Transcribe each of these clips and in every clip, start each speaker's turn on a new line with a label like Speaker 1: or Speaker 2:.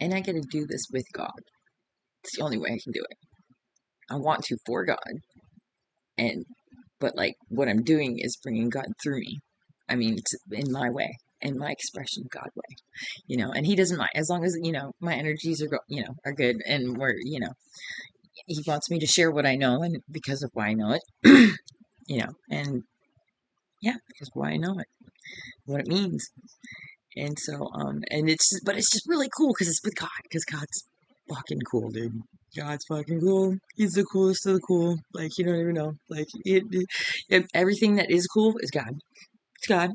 Speaker 1: And I get to do this with God. It's the only way I can do it. I want to for God. And, but like what I'm doing is bringing God through me. I mean, it's in my way, in my expression, God way, and he doesn't mind as long as, my energies are good and he wants me to share what I know and because of why I know it, and yeah, because why I know it, what it means. And so, but it's just really cool because it's with God, because God's fucking cool, dude. God's fucking cool. He's the coolest of the cool. Like, you don't even know. Like, everything that is cool is God. It's God.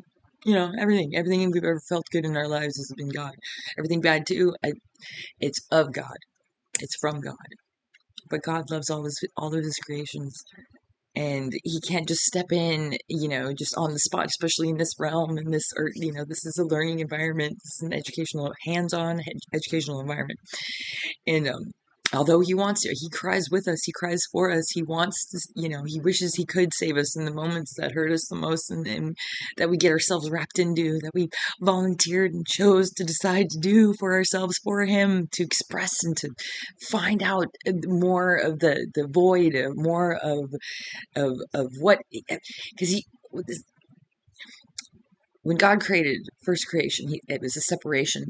Speaker 1: Everything we've ever felt good in our lives has been God. Everything bad too, it's of God. It's from God. But God loves all of his creations, and he can't just step in, just on the spot, especially in this realm, in this, or this is a learning environment. This is an hands-on educational environment, and although he wants to, he cries with us, he cries for us, he wants to, he wishes he could save us in the moments that hurt us the most, and that we get ourselves wrapped into, that we volunteered and chose to decide to do for ourselves, for him to express and to find out more of the void, more of what, because when God created first creation, it was a separation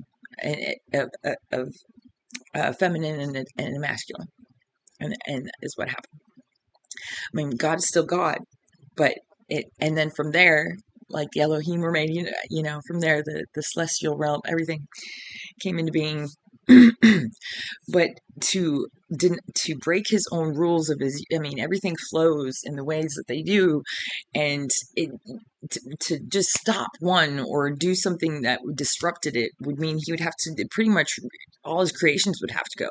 Speaker 1: of feminine and masculine, and is what happened. I mean, God is still God, but and then from there, like the Elohim were made, from there, the celestial realm, everything came into being. But to break his own rules of his, I mean, everything flows in the ways that they do, and to just stop one or do something that disrupted it would mean he would have to, pretty much all his creations would have to go.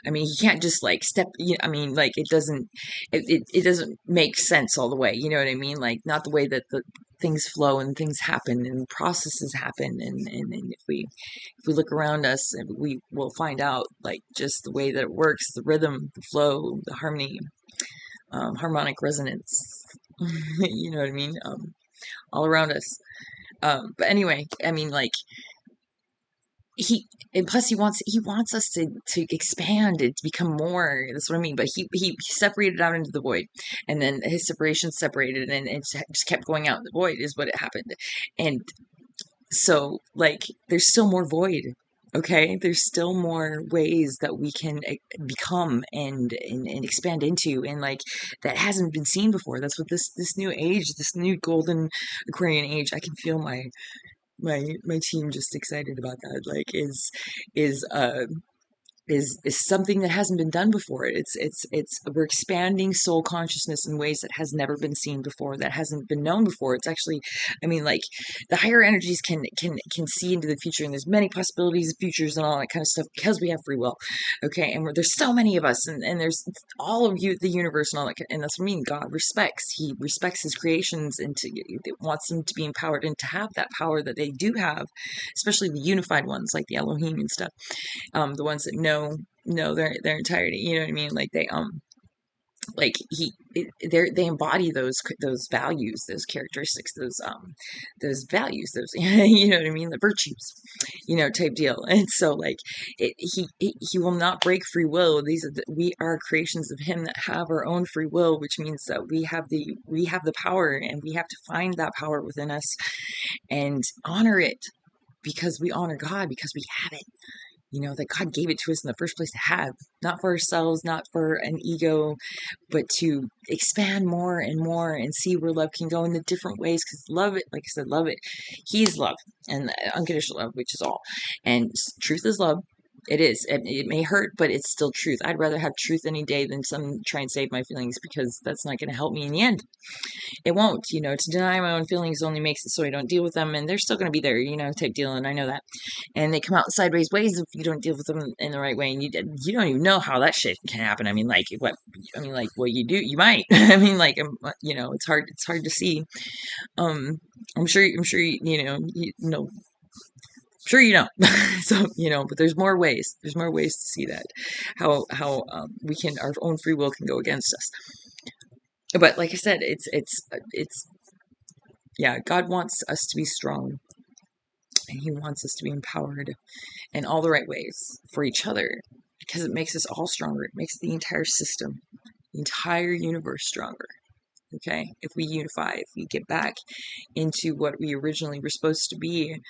Speaker 1: I mean, he can't just like step. I mean, like it doesn't make sense all the way. You know what I mean? Like not the way that the things flow and things happen and processes happen. And if we look around us, we will find out like just the way that it works, the rhythm, the flow, the harmony, harmonic resonance. You know what I mean? All around us. But anyway, I mean, like he and plus he wants us to expand and to become more. That's what I mean. But he separated out into the void, and then his separation separated, and it just kept going out in the void is what it happened. And so like there's still more void. Okay, there's still more ways that we can become and expand into, and like that hasn't been seen before. That's what this new age, this new golden Aquarian age, I can feel my team just excited about that, like is uh is something that hasn't been done before. It's we're expanding soul consciousness in ways that has never been seen before, that hasn't been known before. It's actually, I mean, like the higher energies can see into the future, and there's many possibilities of futures and all that kind of stuff because we have free will. Okay, and there's so many of us, and there's all of you, the universe, and all that, and that's what I mean. God respects. He respects his creations, and wants them to be empowered and to have that power that they do have, especially the unified ones like the Elohim and stuff, the ones that know their entirety, you know what I mean, like they like they embody those values, those characteristics, those values, those you know what I mean, the virtues, type deal. And so like he will not break free will. We are creations of him that have our own free will, which means that we have the power, and we have to find that power within us and honor it, because we honor God, because we have it, that God gave it to us in the first place to have, not for ourselves, not for an ego, but to expand more and more and see where love can go in the different ways. Because love it, like I said, love it. He's love, and unconditional love, which is all. And truth is love. It is. It may hurt, but it's still truth. I'd rather have truth any day than some try and save my feelings, because that's not going to help me in the end. It won't, to deny my own feelings only makes it so I don't deal with them, and they're still going to be there, type deal, and I know that. And they come out in sideways ways if you don't deal with them in the right way, and you don't even know how that shit can happen. I mean, like, what you do, you might. I mean, like, it's hard to see. I'm sure sure you know. So but there's more ways to see that, how we can, our own free will can go against us. But like I said, it's yeah, God wants us to be strong. And he wants us to be empowered in all the right ways for each other, because it makes us all stronger. It makes the entire system, the entire universe stronger. Okay, if we unify, if we get back into what we originally were supposed to be,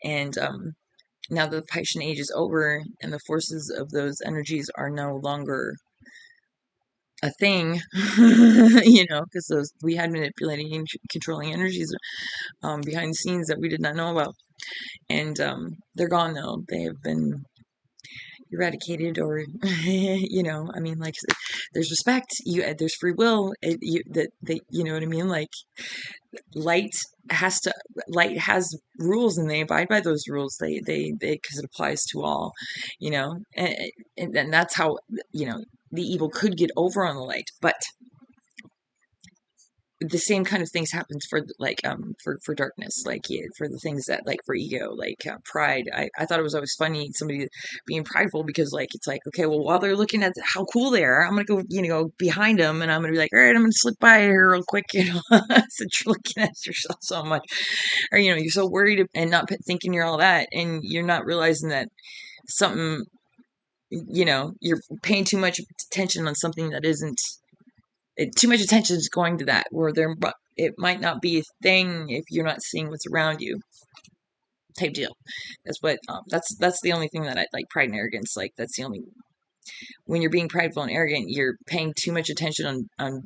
Speaker 1: and now that the Piscean age is over and the forces of those energies are no longer a thing, because those we had manipulating and controlling energies behind the scenes that we did not know about, and they're gone now. They have been eradicated, or I mean, like, there's respect, there's free will, that they, you know what I mean, like, light light has rules, and they abide by those rules. They because it applies to all, and that's how, the evil could get over on the light. But the same kind of things happens for, like, for darkness, like, yeah, for the things that, like, for ego, like, pride. I thought it was always funny, somebody being prideful, because, like, it's like, okay, well, while they're looking at how cool they are, I'm gonna go, go behind them, and I'm gonna be like, all right, I'm gonna slip by here real quick, since you're looking at yourself so much, or, you're so worried and not thinking you're all that, and you're not realizing that something, you're paying too much attention on something that isn't. Too much attention is going to that, where it might not be a thing if you're not seeing what's around you, type deal. That's what that's the only thing that I like. Pride and arrogance, like, that's the only, when you're being prideful and arrogant, you're paying too much attention on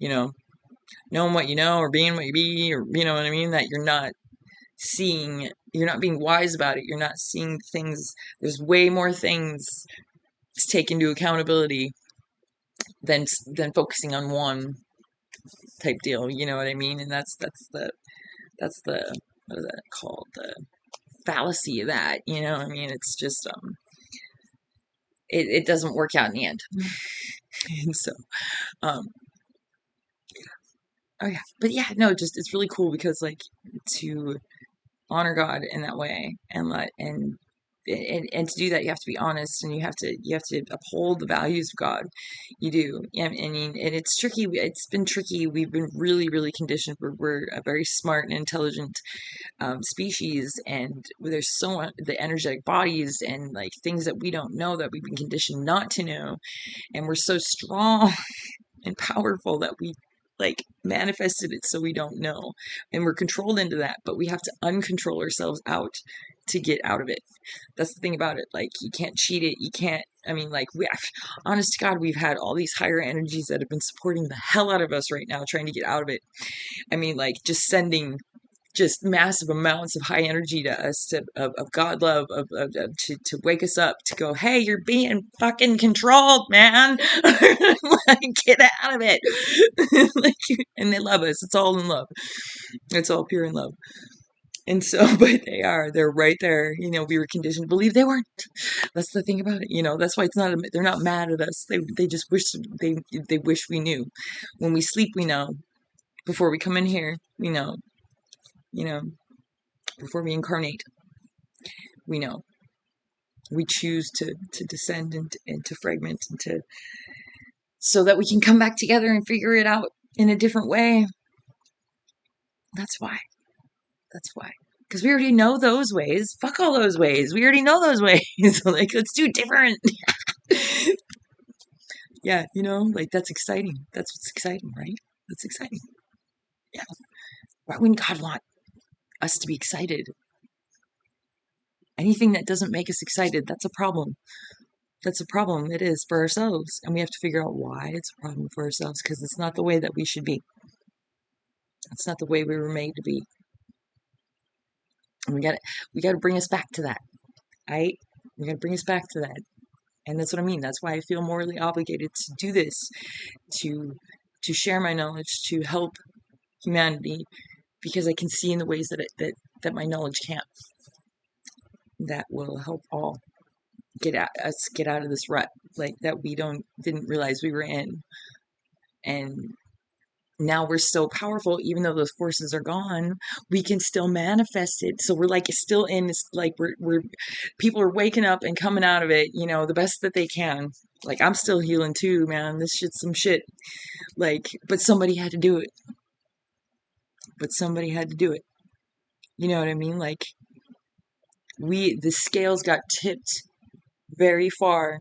Speaker 1: knowing what you know, or being what you be, or you know what I mean, that you're not seeing, you're not being wise about it, you're not seeing things. There's way more things to take into accountability than focusing on one type deal, you know what I mean? And that's the what is that called, the fallacy of that, I mean, it's just it doesn't work out in the end. And so um oh yeah, but yeah, no, just, it's really cool, because, like, to honor God in that way, and to do that, you have to be honest, and you have to uphold the values of God. You do. I mean, and it's tricky. It's been tricky. We've been really, really conditioned. We're a very smart and intelligent species, and there's so much, the energetic bodies, and, like, things that we don't know, that we've been conditioned not to know, and we're so strong and powerful that we, like, manifested it so we don't know, and we're controlled into that, but we have to uncontrol ourselves out to get out of it. That's the thing about it. Like, you can't cheat it. You can't, I mean, like, honest to God, we've had all these higher energies that have been supporting the hell out of us right now, trying to get out of it. I mean, like, just sending just massive amounts of high energy to us, of God love, to wake us up, to go, hey, you're being fucking controlled, man. Like, get out of it. Like, and they love us. It's all in love. It's all pure in love. And so, but they're right there. We were conditioned to believe they weren't. That's the thing about it. That's why they're not mad at us. They just wish, they wish we knew. When we sleep, we know. Before we come in here, we know. Before we incarnate, we know. We choose to descend and to fragment, and so that we can come back together and figure it out in a different way. That's why. Because we already know those ways. Fuck all those ways. We already know those ways. Like, let's do different. Yeah, like, that's exciting. That's what's exciting, right? That's exciting. Yeah. Why wouldn't God want us to be excited? Anything that doesn't make us excited, that's a problem. That's a problem. It is for ourselves. And we have to figure out why it's a problem for ourselves, because it's not the way that we should be. It's not the way we were made to be. And we got to bring us back to that. Right? We got to bring us back to that. And that's what I mean. That's why I feel morally obligated to do this, to share my knowledge, to help humanity, because I can see in the ways that my knowledge can't. That will help all get out of this rut, like, that we didn't realize we were in. And now we're so powerful, even though those forces are gone, we can still manifest it. So we're, like, still in this, like, we're people are waking up and coming out of it, the best that they can. Like, I'm still healing too, man. This shit's some shit. Like, but somebody had to do it. You know what I mean? Like, The scales got tipped very far.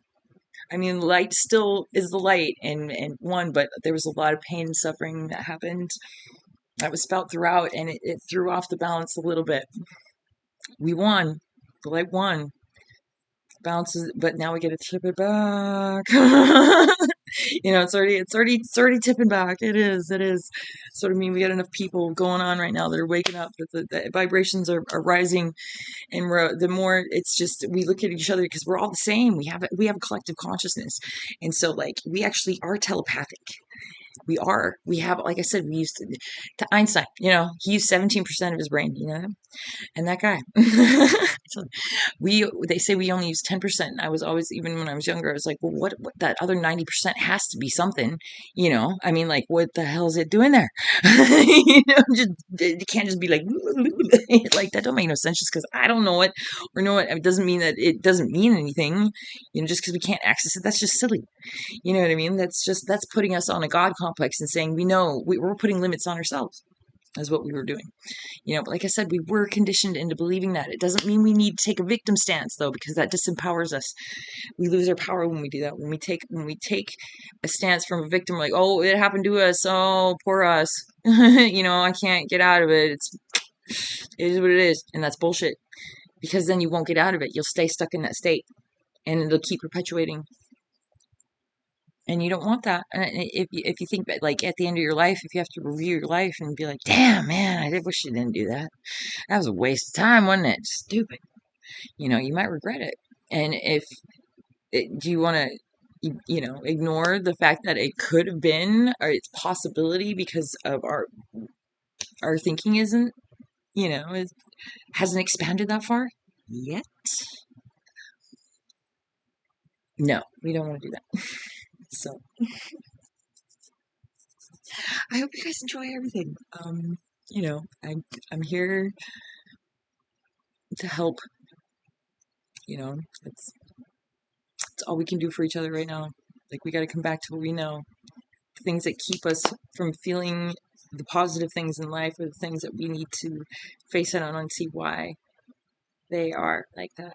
Speaker 1: I mean, light still is the light and won, but there was a lot of pain and suffering that happened that was felt throughout, and it threw off the balance a little bit. We won. The light won. Bounces, but now we get to tip it back. It's already tipping back. It is. Sort of mean we got enough people going on right now that are waking up, that the vibrations are rising, and the more it's just we look at each other because we're all the same. We have a collective consciousness, and so like we actually are telepathic. We have, like I said, we used to Einstein. He used 17% of his brain. And that guy. So they say we only use 10%. I was always, even when I was younger, I was like, well, what that other 90% has to be something. I mean, like, what the hell is it doing there? Just it can't just be like like that. Don't make no sense just because I don't know it or know it. It doesn't mean that it doesn't mean anything. Just because we can't access it, that's just silly. You know what I mean? That's putting us on a God complex and saying we're putting limits on ourselves. Is what we were doing. But like I said, we were conditioned into believing that. It doesn't mean we need to take a victim stance though, because that disempowers us. We lose our power when we do that. When we take a stance from a victim, like, oh, it happened to us, oh, poor us. I can't get out of it. It is what it is, and that's bullshit. Because then you won't get out of it. You'll stay stuck in that state, and it'll keep perpetuating. And you don't want that. And if you think that, like, at the end of your life, if you have to review your life and be like, damn, man, I did wish you didn't do that. That was a waste of time, wasn't it? Stupid. You might regret it. And do you want to, ignore the fact that it could have been, or its possibility, because of our thinking hasn't expanded that far yet? No, we don't want to do that. So I hope you guys enjoy everything. I'm here to help. It's all we can do for each other right now. Like, we got to come back to what we know. The things that keep us from feeling the positive things in life are the things that we need to face head on and see why they are like that.